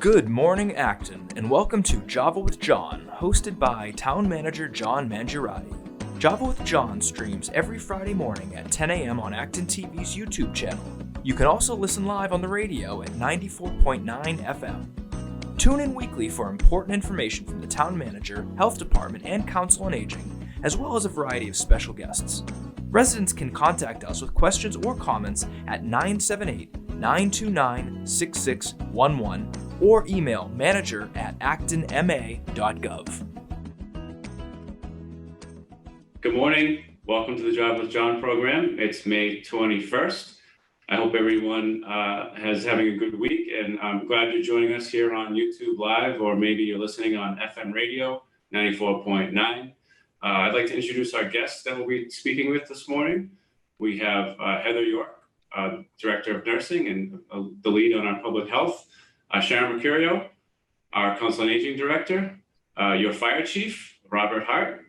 Good morning, Acton, and welcome to Java with John, hosted by Town Manager John Mangiaratti. Java with John streams every Friday morning at 10 a.m. on ActonTV's YouTube channel. You can also listen live on the radio at 94.9 FM. Tune in weekly for important information from the Town Manager, Health Department, and Council on Aging, as well as a variety of special guests. Residents can contact us with questions or comments at 978-929-6611 or email manager@actonma.gov. Good morning. Welcome to the Drive with John program. It's May 21st. I hope everyone is having a good week, and I'm glad you're joining us here on YouTube Live, or maybe you're listening on FM radio 94.9. I'd like to introduce our guests that we'll be speaking with this morning. We have Heather York, Director of Nursing and the lead on our public health. Sharon Mercurio, our Council on Aging Director. Your Fire Chief, Robert Hart.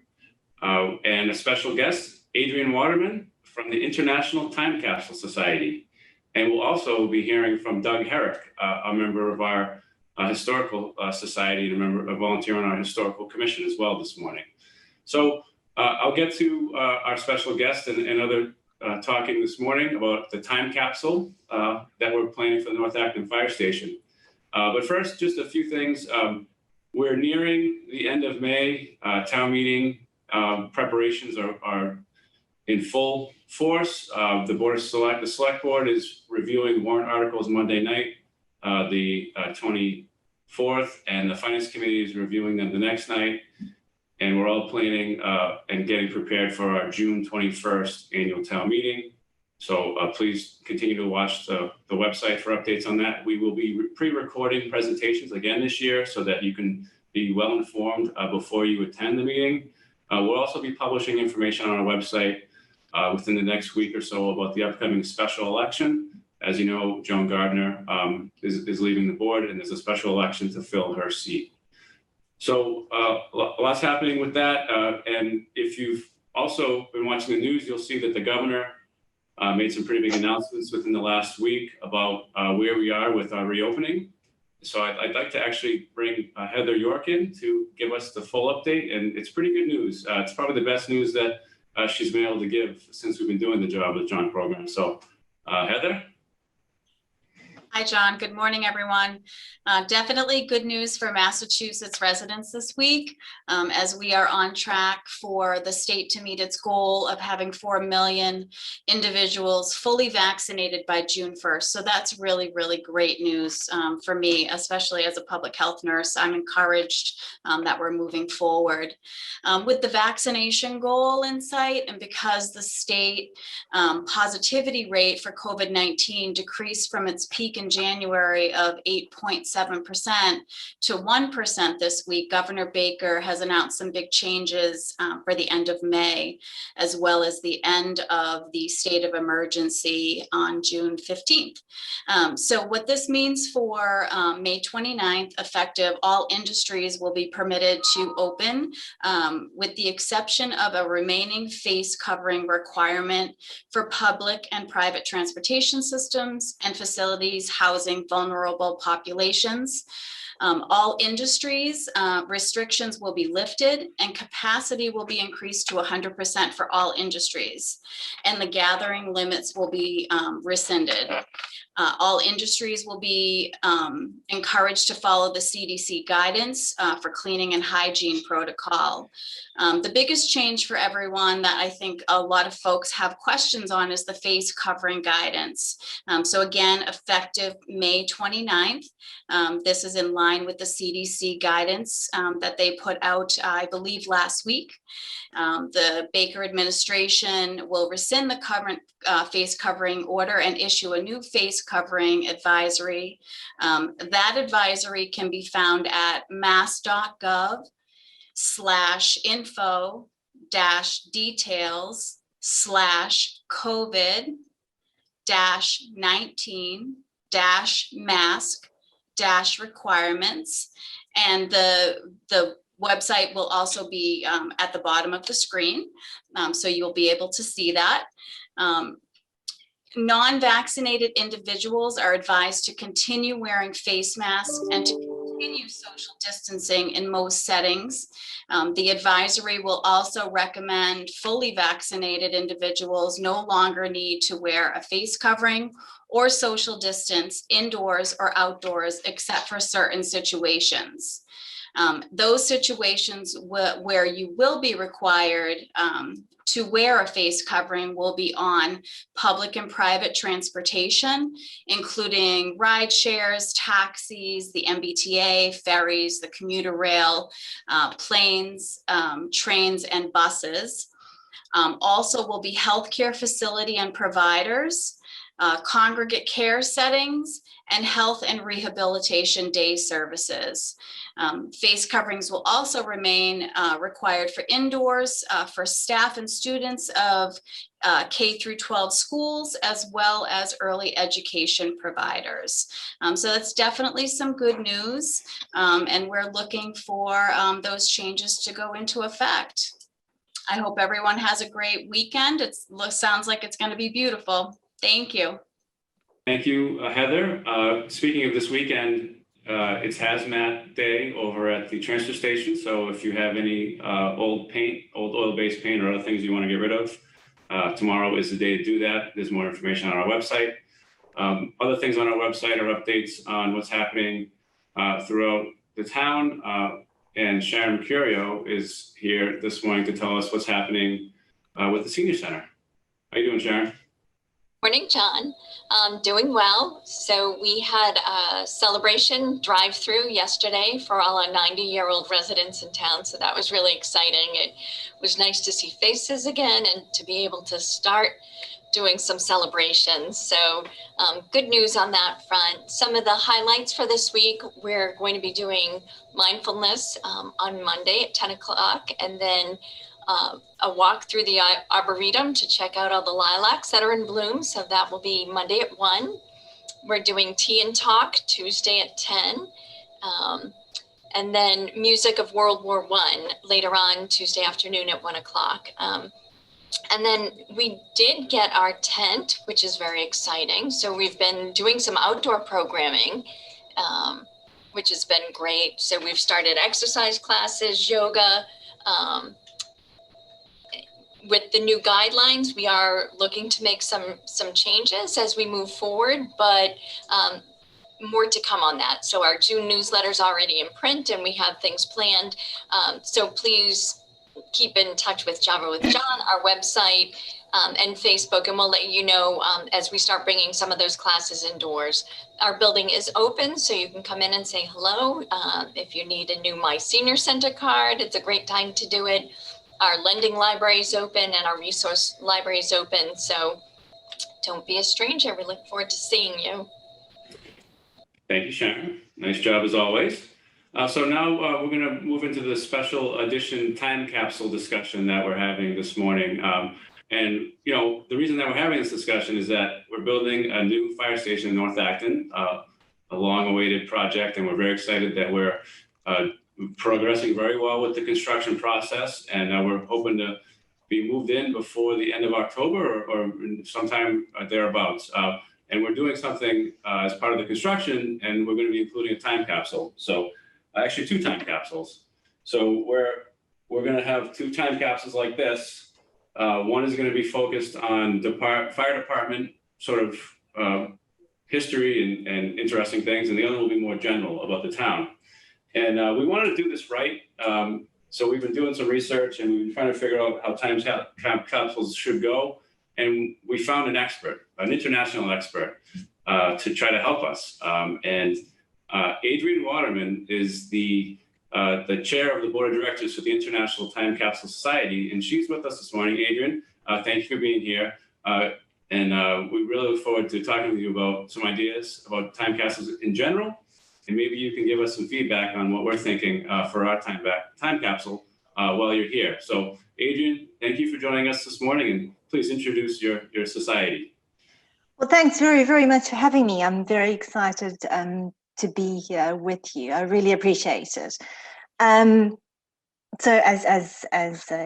And a special guest, Adrienne Waterman from the International Time Capsule Society. And we'll also be hearing from Doug Herrick, a member of our Historical Society and a volunteer on our Historical Commission as well this morning. So I'll get to our special guest and other talking this morning about the time capsule that we're planning for the North Acton Fire Station. But first, just a few things. We're nearing the end of May. Town meeting preparations are in full force. The select board is reviewing warrant articles Monday night, the 24th, and the finance committee is reviewing them the next night. And we're all planning and getting prepared for our June 21st annual town meeting. So please continue to watch the website for updates on that. We will be pre-recording presentations again this year so that you can be well informed before you attend the meeting. We'll also be publishing information on our website within the next week or so about the upcoming special election. As you know, Joan Gardner is leaving the board, and there's a special election to fill her seat. So lots happening with that. And if you've also been watching the news, you'll see that the governor made some pretty big announcements within the last week about where we are with our reopening. So I'd like to actually bring Heather York in to give us the full update. And it's pretty good news. It's probably the best news that she's been able to give since we've been doing the Job with John program. So Heather? Hi, John. Good morning, everyone. Definitely good news for Massachusetts residents this week, as we are on track for the state to meet its goal of having 4 million individuals fully vaccinated by June 1st. So that's really, really great news for me, especially as a public health nurse. I'm encouraged that we're moving forward. With the vaccination goal in sight, and because the state positivity rate for COVID-19 decreased from its peak in January of 8.7% to 1% this week, Governor Baker has announced some big changes for the end of May, as well as the end of the state of emergency on June 15th. So what this means for May 29th, effective, all industries will be permitted to open, with the exception of a remaining face covering requirement for public and private transportation systems and facilities housing vulnerable populations. All industries restrictions will be lifted, and capacity will be increased to 100% for all industries, and the gathering limits will be rescinded. All industries will be encouraged to follow the CDC guidance for cleaning and hygiene protocol. The biggest change for everyone that I think a lot of folks have questions on is the face covering guidance. So again, effective May 29th, this is in line with the CDC guidance that they put out, I believe, last week. The Baker administration will rescind the current face covering order and issue a new face covering advisory. That advisory can be found at mass.gov/info-details/COVID-19-mask-requirements. And the website will also be at the bottom of the screen, so you'll be able to see that. Non-vaccinated individuals are advised to continue wearing face masks and to continue social distancing in most settings. The advisory will also recommend fully vaccinated individuals no longer need to wear a face covering or social distance indoors or outdoors, except for certain situations. Those situations where you will be required to wear a face covering will be on public and private transportation, including ride shares, taxis, the MBTA, ferries, the commuter rail, planes, trains, and buses. Also will be healthcare facility and providers, congregate care settings, and health and rehabilitation day services. Face coverings will also remain required for indoors for staff and students of K through 12 schools, as well as early education providers. So that's definitely some good news, and we're looking for those changes to go into effect. I hope everyone has a great weekend. It sounds like it's going to be beautiful. Thank you. Thank you, Heather. Speaking of this weekend, it's Hazmat Day over at the transfer station. So if you have any old paint, old oil-based paint or other things you want to get rid of, tomorrow is the day to do that. There's more information on our website. Other things on our website are updates on what's happening throughout the town. And Sharon Mercurio is here this morning to tell us what's happening with the senior center. How you doing, Sharon? Morning, John. Doing well. So we had a celebration drive-through yesterday for all our 90-year-old residents in town. So that was really exciting. It was nice to see faces again and to be able to start doing some celebrations. So good news on that front. Some of the highlights for this week, we're going to be doing mindfulness on Monday at 10 o'clock, and then a walk through the Arboretum to check out all the lilacs that are in bloom. So that will be Monday at 1. We're doing tea and talk Tuesday at 10. And then music of World War I later on Tuesday afternoon at 1 o'clock. And then we did get our tent, which is very exciting. So we've been doing some outdoor programming, which has been great. So we've started exercise classes, yoga. With the new guidelines, we are looking to make some changes as we move forward, but more to come on that. So our June newsletter is already in print and we have things planned. So please keep in touch with Java with John, our website, and Facebook, and we'll let you know as we start bringing some of those classes indoors. Our building is open, so you can come in and say hello. If you need a new My Senior Center card, it's a great time to do it. Our lending library is open and our resource library is open. So don't be a stranger. We look forward to seeing you. Thank you, Sharon. Nice job as always. So now we're going to move into the special edition time capsule discussion that we're having this morning. And, you know, the reason that we're having this discussion is that we're building a new fire station in North Acton, a long-awaited project, and we're very excited that we're progressing very well with the construction process, and we're hoping to be moved in before the end of October or sometime thereabouts. And we're doing something as part of the construction, and we're going to be including a time capsule. So actually 2 time capsules. So we're going to have 2 time capsules like this. One is going to be focused on the fire department sort of history and interesting things, and the other will be more general about the town. And we wanted to do this right. So we've been doing some research and we've been trying to figure out how time capsules should go. And we found an expert, an international expert, to try to help us. And Adrienne Waterman is the chair of the board of directors for the International Time Capsule Society. And she's with us this morning. Adrienne, thank you for being here. And we really look forward to talking with you about some ideas about time capsules in general. And maybe you can give us some feedback on what we're thinking for our time capsule while you're here. So Adrienne, thank you for joining us this morning, and please introduce your society. Well, thanks very, very much for having me. I'm very excited to be here with you. I really appreciate it. So as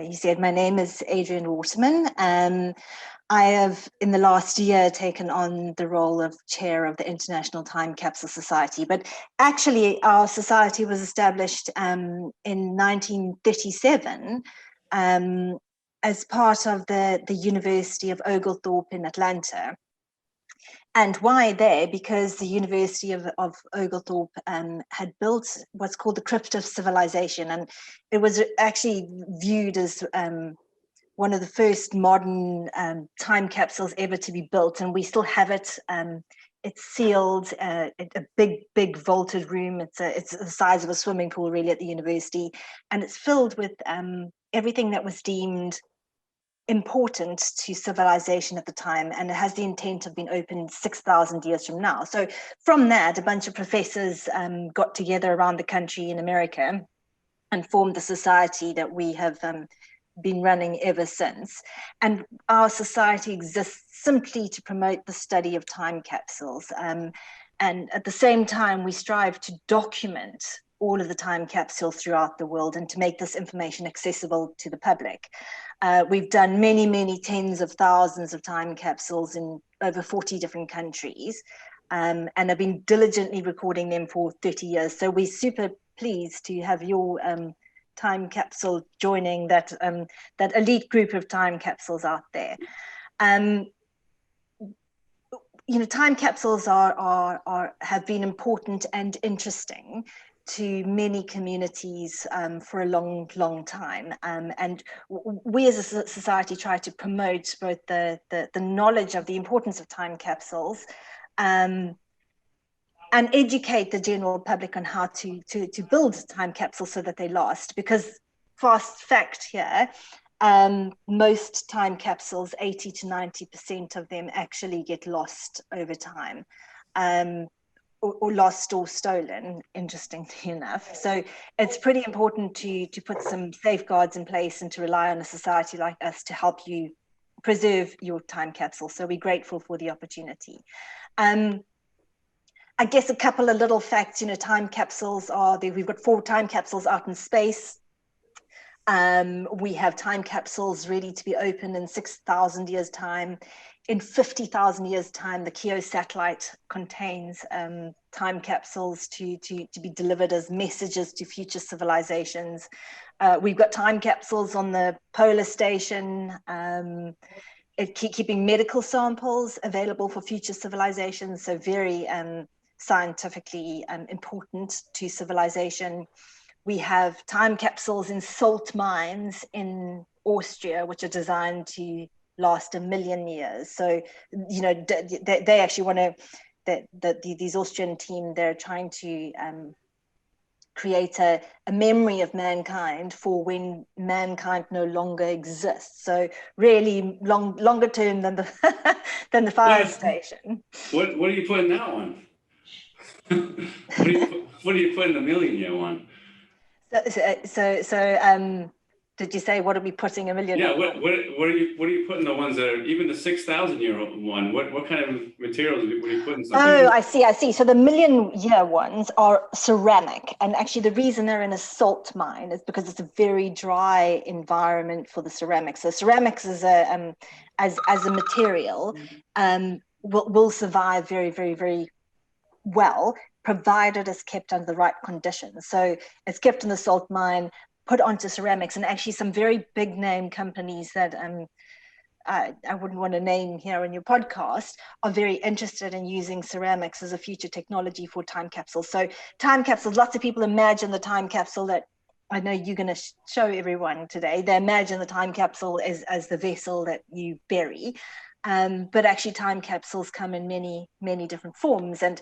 you said, my name is Adrienne Waterman. I have, in the last year, taken on the role of chair of the International Time Capsule Society. But actually, our society was established in 1937 as part of the University of Oglethorpe in Atlanta. And why there? Because the University of Oglethorpe had built what's called the Crypt of Civilization. And it was actually viewed as one of the first modern time capsules ever to be built. And we still have it. It's sealed, a big vaulted room. It's the size of a swimming pool really at the university. And it's filled with everything that was deemed important to civilization at the time, and it has the intent of being opened 6,000 years from now. So from that, a bunch of professors got together around the country in America and formed the society that we have been running ever since. And our society exists simply to promote the study of time capsules. And at the same time, we strive to document all of the time capsules throughout the world and to make this information accessible to the public. We've done many tens of thousands of time capsules in over 40 different countries, and have been diligently recording them for 30 years. So we're super pleased to have your time capsule joining that elite group of time capsules out there. Time capsules have been important and interesting to many communities for a long time, and we as a society try to promote both the knowledge of the importance of time capsules and educate the general public on how to build time capsules so that they last. Because fast fact here, most time capsules, 80 to 90% of them actually get lost over time. Or lost or stolen, interestingly enough. So it's pretty important to put some safeguards in place and to rely on a society like us to help you preserve your time capsule. So we're grateful for the opportunity. I guess a couple of little facts, time capsules we've got 4 time capsules out in space. We have time capsules ready to be opened in 6,000 years' time. In 50,000 years' time, the Keo satellite contains time capsules to be delivered as messages to future civilizations. We've got time capsules on the polar station, keeping medical samples available for future civilizations, so very scientifically important to civilization. We have time capsules in salt mines in Austria, which are designed to last 1 million years. So, they actually want to, these Austrian team, they're trying to create a memory of mankind for when mankind no longer exists. So really longer term than the fire station. What do you put in that one? What do you put in the 1 million year one? So did you say what are we putting 1 million? Yeah, what are you putting the ones that are even the 6,000 year one? What kind of materials are you putting? Oh, I see. So the 1 million year ones are ceramic, and actually the reason they're in a salt mine is because it's a very dry environment for the ceramics. So ceramics is as a material will survive very well, provided it's kept under the right conditions. So it's kept in the salt mine, put onto ceramics, and actually some very big name companies that I wouldn't want to name here on your podcast are very interested in using ceramics as a future technology for time capsules. So time capsules, lots of people imagine the time capsule that I know you're going to show everyone today. They imagine the time capsule as the vessel that you bury. But actually time capsules come in many different forms, and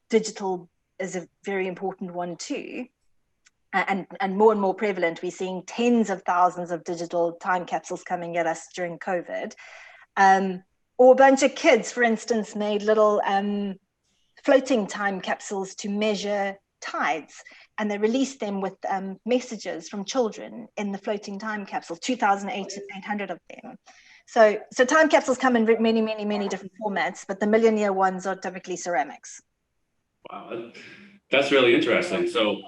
digital is a very important one too. And more prevalent. We're seeing tens of thousands of digital time capsules coming at us during COVID. Or a bunch of kids, for instance, made little floating time capsules to measure tides, and they released them with messages from children in the floating time capsule, 2,800 of them. So time capsules come in many different formats, but the 1 million year ones are typically ceramics. Wow, that's really interesting. So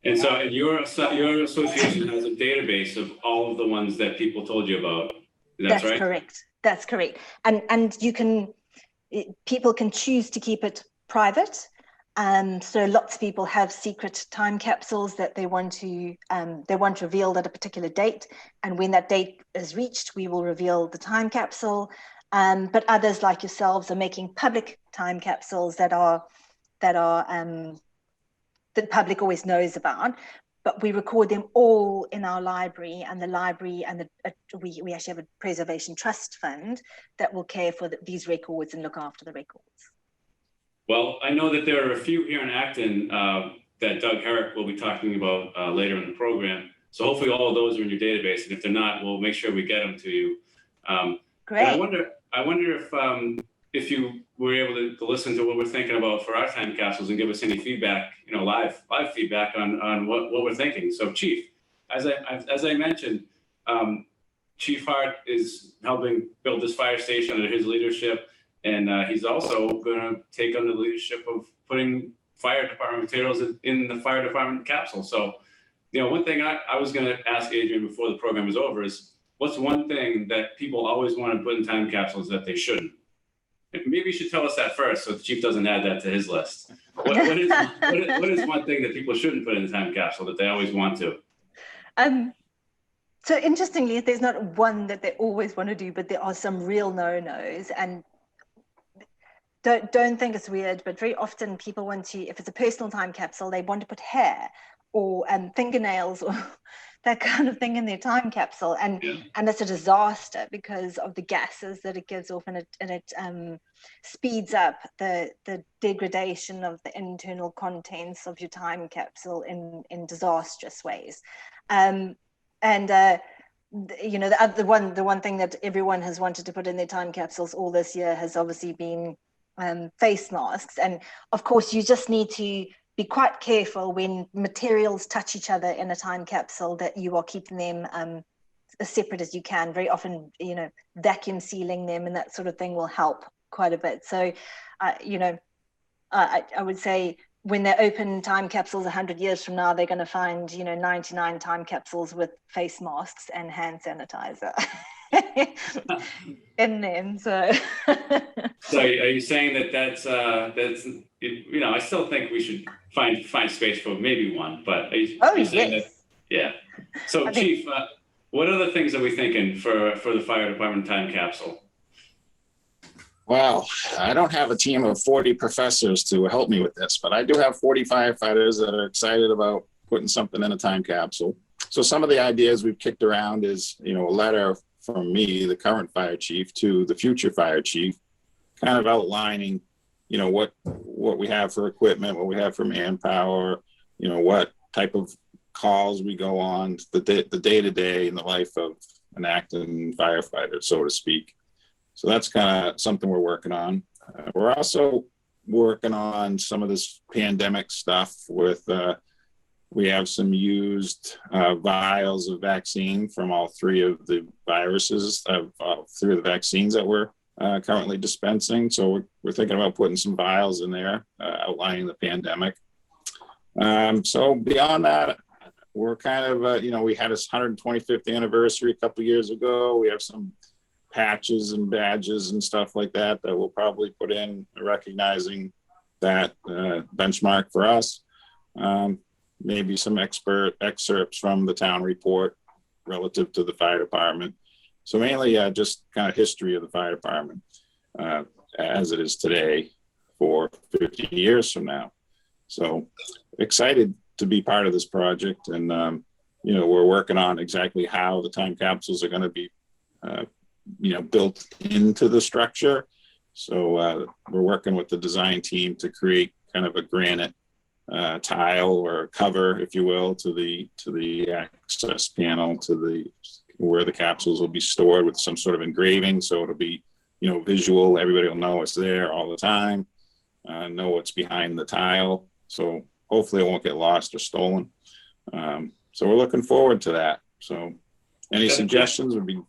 your association has a database of all of the ones that people told you about. That's right? Correct. That's correct. And people can choose to keep it private. So lots of people have secret time capsules that they want revealed at a particular date. And when that date is reached, we will reveal the time capsule. But others like yourselves are making public time capsules that the public always knows about. But we record them all in our library, and we actually have a preservation trust fund that will care for these records and look after the records. Well, I know that there are a few here in Acton that Doug Herrick will be talking about later in the program. So hopefully all of those are in your database, and if they're not, we'll make sure we get them to you. Great. I wonder if you were able to listen to what we're thinking about for our time capsules and give us any feedback, live feedback on what we're thinking. So Chief, as I mentioned, Chief Hart is helping build this fire station under his leadership, and he's also going to take on the leadership of putting fire department materials in the fire department capsule. So, one thing I was going to ask Adrienne before the program is over is, what's one thing that people always want to put in time capsules that they shouldn't? Maybe you should tell us that first, so the Chief doesn't add that to his list. What is one thing that people shouldn't put in a time capsule that they always want to? So interestingly, there's not one that they always want to do, but there are some real no-nos. And don't think it's weird, but very often people want to, if it's a personal time capsule, they want to put hair or fingernails or that kind of thing in their time capsule, and it's a disaster because of the gases that it gives off, and it speeds up the degradation of the internal contents of your time capsule in disastrous ways. The one thing that everyone has wanted to put in their time capsules all this year has obviously been face masks, and of course you just need to be quite careful when materials touch each other in a time capsule that you are keeping them as separate as you can. Very often, vacuum sealing them and that sort of thing will help quite a bit. So, I would say when they open time capsules 100 years from now, they're going to find, 99 time capsules with face masks and hand sanitizer in them. So, so are you saying that's I still think we should find space for maybe one, but are you saying that? Yeah. So Chief, what other things are we thinking for the fire department time capsule? Well, I don't have a team of 40 professors to help me with this, but I do have 40 firefighters that are excited about putting something in a time capsule. So some of the ideas we've kicked around is, a letter from me, the current fire chief, to the future fire chief, kind of outlining, what we have for equipment, what we have for manpower, what type of calls we go on, the day-to-day in the life of an Acton firefighter, so to speak. So that's kind of something we're working on. We're also working on some of this pandemic stuff with, we have some used vials of vaccine from all three of the viruses, three of the vaccines that we're currently dispensing. So we're thinking about putting some vials in there, outlining the pandemic. So beyond that, we're kind of, we had this 125th anniversary a couple of years ago. We have some patches and badges and stuff like that we'll probably put in, recognizing that benchmark for us. Maybe some excerpts from the town report relative to the fire department. So mainly just kind of history of the fire department as it is today for 50 years from now. So excited to be part of this project. And, we're working on exactly how the time capsules are going to be, built into the structure. So we're working with the design team to create kind of a granite tile or cover, if you will, to the access panel to where the capsules will be stored with some sort of engraving. So it'll be, visual. Everybody will know it's there all the time, know what's behind the tile. So hopefully it won't get lost or stolen. So we're looking forward to that. So any suggestions would be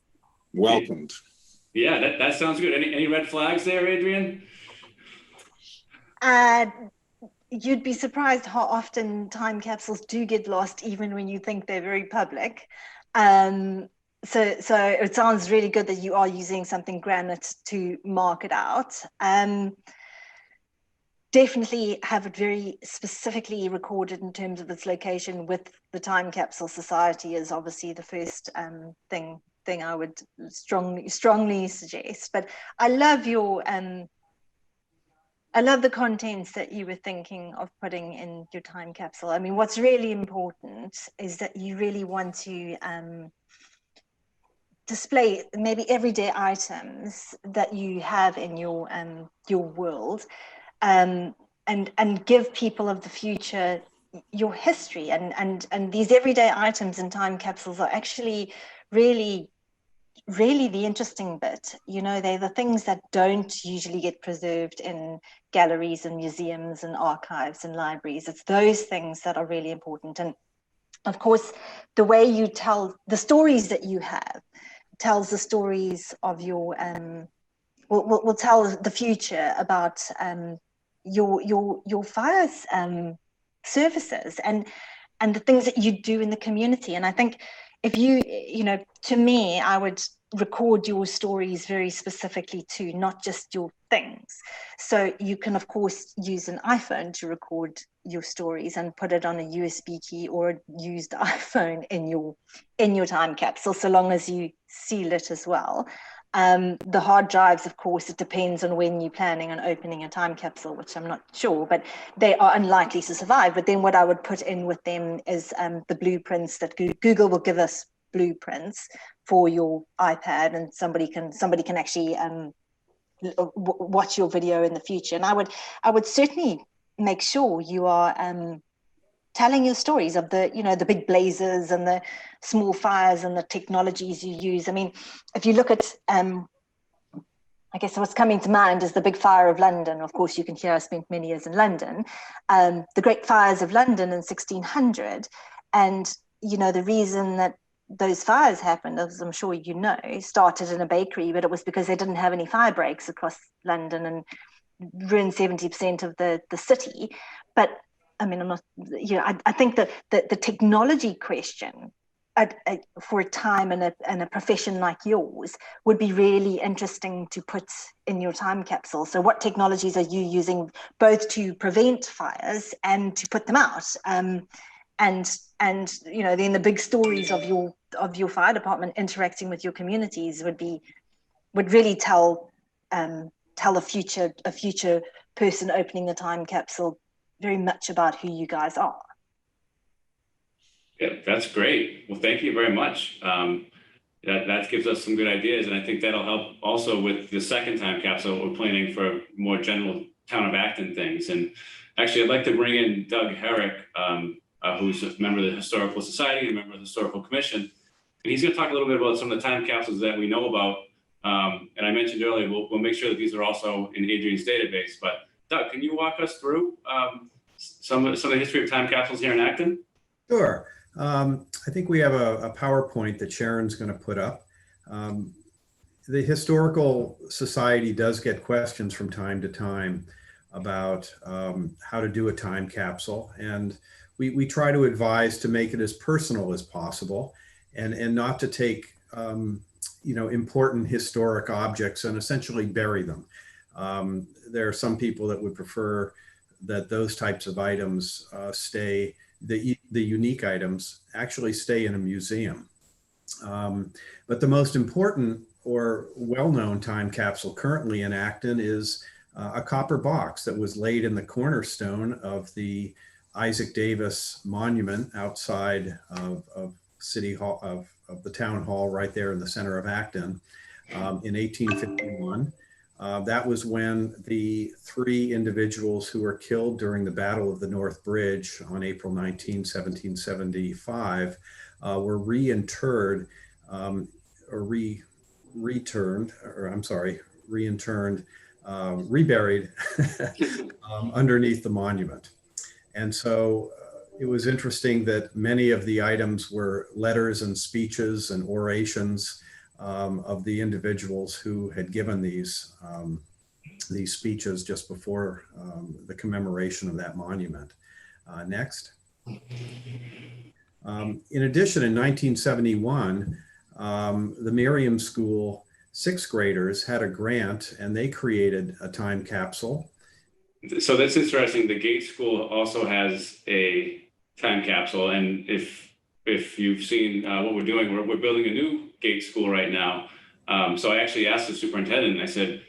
welcomed. Yeah, that sounds good. Any red flags there, Adrienne? You'd be surprised how often time capsules do get lost, even when you think they're very public. So it sounds really good that you are using something granite to mark it out. Definitely have it very specifically recorded in terms of its location with the Time Capsule Society is obviously the first thing I would strongly suggest. But I love I love the contents that you were thinking of putting in your time capsule. I mean, what's really important is that you really want to display maybe everyday items that you have in your world, and give people of the future your history, and these everyday items in time capsules are actually really the interesting bit. You know, they're the things that don't usually get preserved in galleries and museums and archives and libraries. It's those things that are really important. And of course, the way you tell the stories that you have tells the stories of your will tell the future about your fire's services and the things that you do in the community. And I think if you know, to me, I would record your stories very specifically too, not just your things. So you can of course use an iPhone to record your stories and put it on a USB key or a used iPhone in your time capsule, so long as you seal it as well. The hard drives, of course, it depends on when you're planning on opening a time capsule, which I'm not sure, but they are unlikely to survive. But then what I would put in with them is the blueprints that Google will give us, blueprints for your iPad, and somebody can actually watch your video in the future. And I would certainly make sure you are telling your stories of the, you know, the big blazes and the small fires and the technologies you use. I mean, if you look at, I guess what's coming to mind is the big fire of London. Of course, you can hear I spent many years in London. The great fires of London in 1600. And, you know, the reason that those fires happened, as I'm sure you know, started in a bakery, but it was because they didn't have any fire breaks across London and ruined 70% of the city. But I mean, I'm not, you know, I think that the technology question for a time and a profession like yours would be really interesting to put in your time capsule. So what technologies are you using both to prevent fires and to put them out? And you know, then the big stories of your fire department interacting with your communities would really tell a future person opening the time capsule very much about who you guys are. Yeah, that's great. Well, thank you very much. That gives us some good ideas, and I think that'll help also with the second time capsule. We're planning for more general town of Acton things. And actually, I'd like to bring in Doug Herrick, who's a member of the Historical Society and a member of the Historical Commission. And he's going to talk a little bit about some of the time capsules that we know about. And I mentioned earlier, we'll make sure that these are also in Adrienne's database. But Doug, can you walk us through some of the history of time capsules here in Acton? Sure. I think we have a PowerPoint that Sharon's going to put up. The Historical Society does get questions from time to time about how to do a time capsule. And we try to advise to make it as personal as possible and not to take you know, important historic objects and essentially bury them. There are some people that would prefer that those types of items stay, the unique items actually stay in a museum. But the most important or well-known time capsule currently in Acton is a copper box that was laid in the cornerstone of the Isaac Davis Monument outside of City Hall, of the town hall right there in the center of Acton in 1851. That was when the 3 individuals who were killed during the Battle of the North Bridge on April 19, 1775, were reinterred, reburied underneath the monument. And so it was interesting that many of the items were letters and speeches and orations of the individuals who had given these speeches just before the commemoration of that monument. Next. In addition, in 1971, the Miriam School sixth graders had a grant and they created a time capsule. So that's interesting. The Gate School also has a time capsule, and if you've seen what we're doing, we're building a new Gate School right now. So I actually asked the superintendent, I said,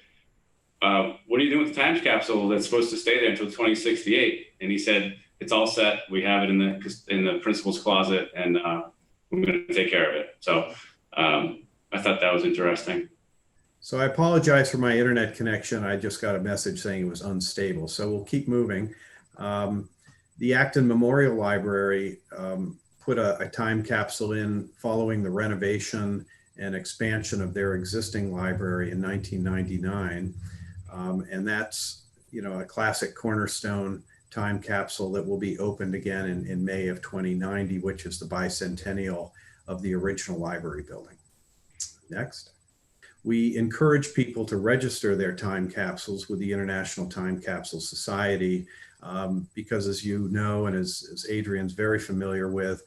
what are you doing with the time capsule that's supposed to stay there until 2068? And he said, it's all set. We have it in the principal's closet, and we're going to take care of it. So I thought that was interesting. So I apologize for my internet connection. I just got a message saying it was unstable. So we'll keep moving. The Acton Memorial Library put a time capsule in following the renovation and expansion of their existing library in 1999. And that's, a classic cornerstone time capsule that will be opened again in May of 2090, which is the bicentennial of the original library building. Next. We encourage people to register their time capsules with the International Time Capsule Society because, as you know, and as Adrienne's very familiar with,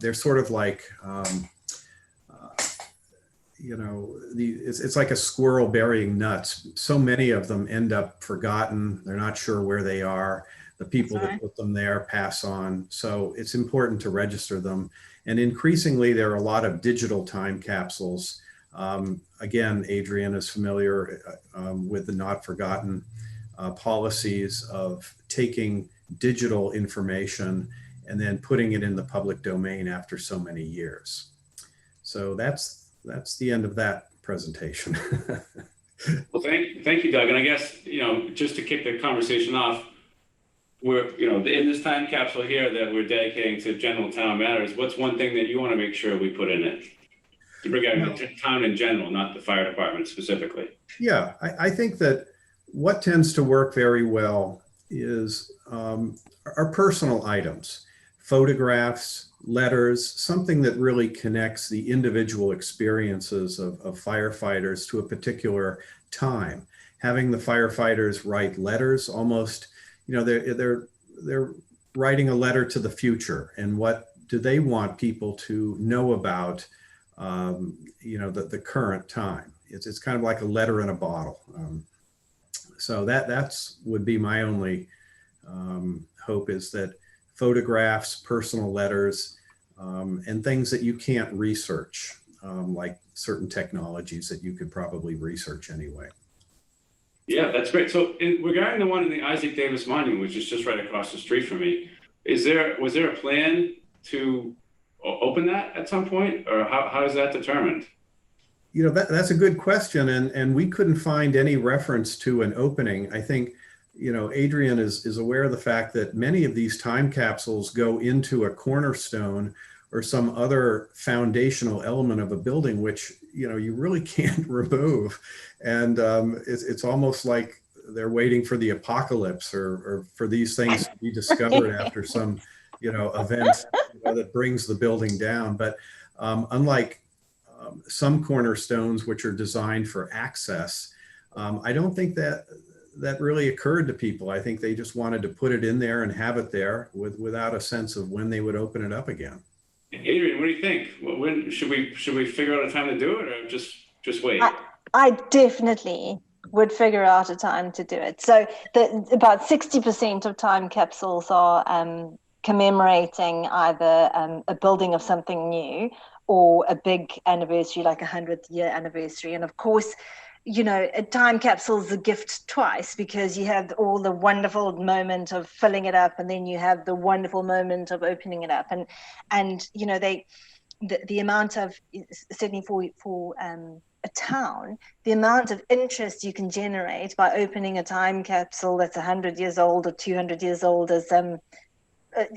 they're sort of like, it's like a squirrel burying nuts. So many of them end up forgotten. They're not sure where they are. The people that put them there pass on. So it's important to register them. And increasingly, there are a lot of digital time capsules. Again, Adrienne is familiar with the not forgotten policies of taking digital information and then putting it in the public domain after so many years. So that's the end of that presentation. Well, thank you, Doug. And I guess, just to kick the conversation off, we're, in this time capsule here that we're dedicating to general town matters, what's one thing that you want to make sure we put in it? Regarding the town in general, not the fire department specifically. Yeah, I think that what tends to work very well is our personal items, photographs, letters, something that really connects the individual experiences of firefighters to a particular time. Having the firefighters write letters, almost, they're writing a letter to the future, and what do they want people to know about the current time. It's kind of like a letter in a bottle. So that's would be my only hope, is that photographs, personal letters, and things that you can't research, like certain technologies that you could probably research anyway. Yeah, that's great. So regarding the one in the Isaac Davis Monument, which is just right across the street from me, was there a plan to open that at some point, or how is that determined? That's a good question, and we couldn't find any reference to an opening. I think, Adrienne is aware of the fact that many of these time capsules go into a cornerstone or some other foundational element of a building, which, you really can't remove. And it's almost like they're waiting for the apocalypse or for these things to be discovered after some event that brings the building down. But unlike some cornerstones, which are designed for access, I don't think that really occurred to people. I think they just wanted to put it in there and have it there without a sense of when they would open it up again. Adrienne, what do you think? When should we figure out a time to do it, or just wait? I definitely would figure out a time to do it. So about 60% of time capsules are commemorating either a building of something new or a big anniversary, like 100th year anniversary. And of course, a time capsule is a gift twice, because you have all the wonderful moment of filling it up, and then you have the wonderful moment of opening it up. And the amount of, certainly for a town, the amount of interest you can generate by opening a time capsule that's 100 years old or 200 years old is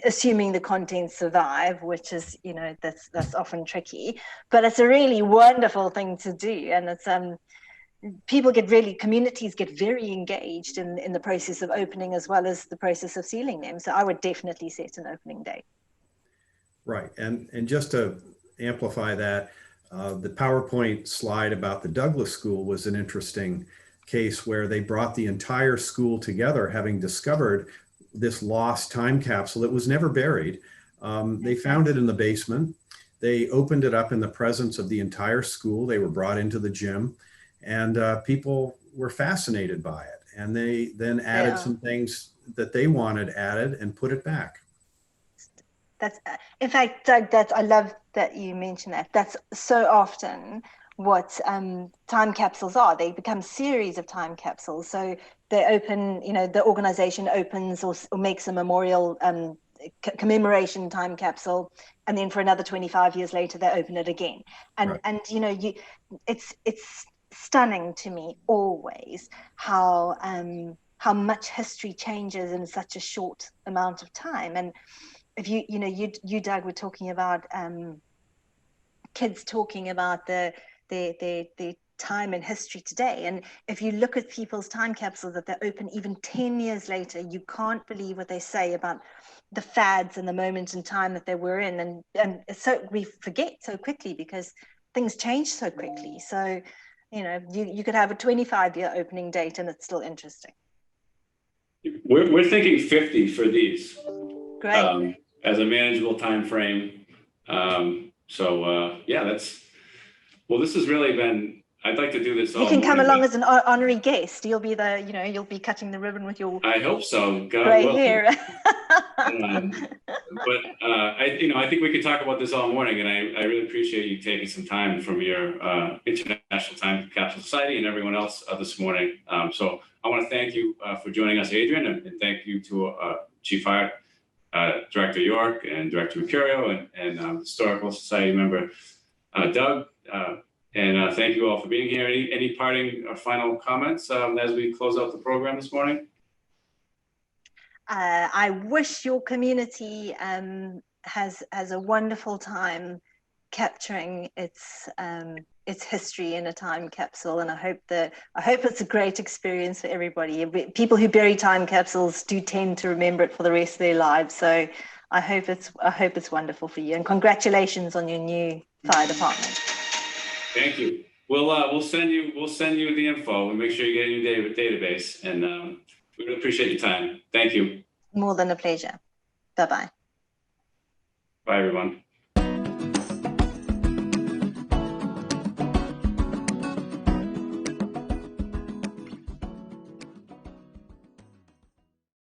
assuming the contents survive, which is, that's often tricky, but it's a really wonderful thing to do. And it's communities get very engaged in the process of opening, as well as the process of sealing them. So I would definitely set an opening date. Right, and just to amplify that, the PowerPoint slide about the Douglas School was an interesting case where they brought the entire school together, having discovered this lost time capsule that was never buried. They found it in the basement. They opened it up in the presence of the entire school. They were brought into the gym, and people were fascinated by it. And they then added some things that they wanted added and put it back. That's, in fact, Doug, I love that you mentioned that. That's so often what time capsules are. They become series of time capsules. So they open, the organization opens or makes a memorial commemoration time capsule, and then for another 25 years later, they open it again. And Right. and it's stunning to me always how much history changes in such a short amount of time. And if you Doug were talking about kids talking about the time in history today, and if you look at people's time capsules that they're open even 10 years later, you can't believe what they say about the fads and the moment in time that they were in, and so we forget so quickly because things change so quickly. So you could have a 25-year opening date and it's still interesting. We're thinking 50 for these. Great. As a manageable time frame. Yeah, well, this has really been, I'd like to do this all You can come morning, along as an honorary guest. You'll be you'll be cutting the ribbon with your I hope so. God gray willing. hair. I think we could talk about this all morning, and I really appreciate you taking some time from your International Time Capsule Society and everyone else this morning. So I want to thank you for joining us, Adrienne, and thank you to Chief Hart, Director York, and Director Mercurio, and Historical Society member Doug. And thank you all for being here. Any parting or final comments as we close out the program this morning? I wish your community has a wonderful time capturing its history in a time capsule, and I hope it's a great experience for everybody. People who bury time capsules do tend to remember it for the rest of their lives. So I hope it's wonderful for you, and congratulations on your new fire department. Thank you. We'll send you the info. We'll make sure you get in your database, and we really appreciate your time. Thank you. More than a pleasure. Bye-bye. Bye, everyone.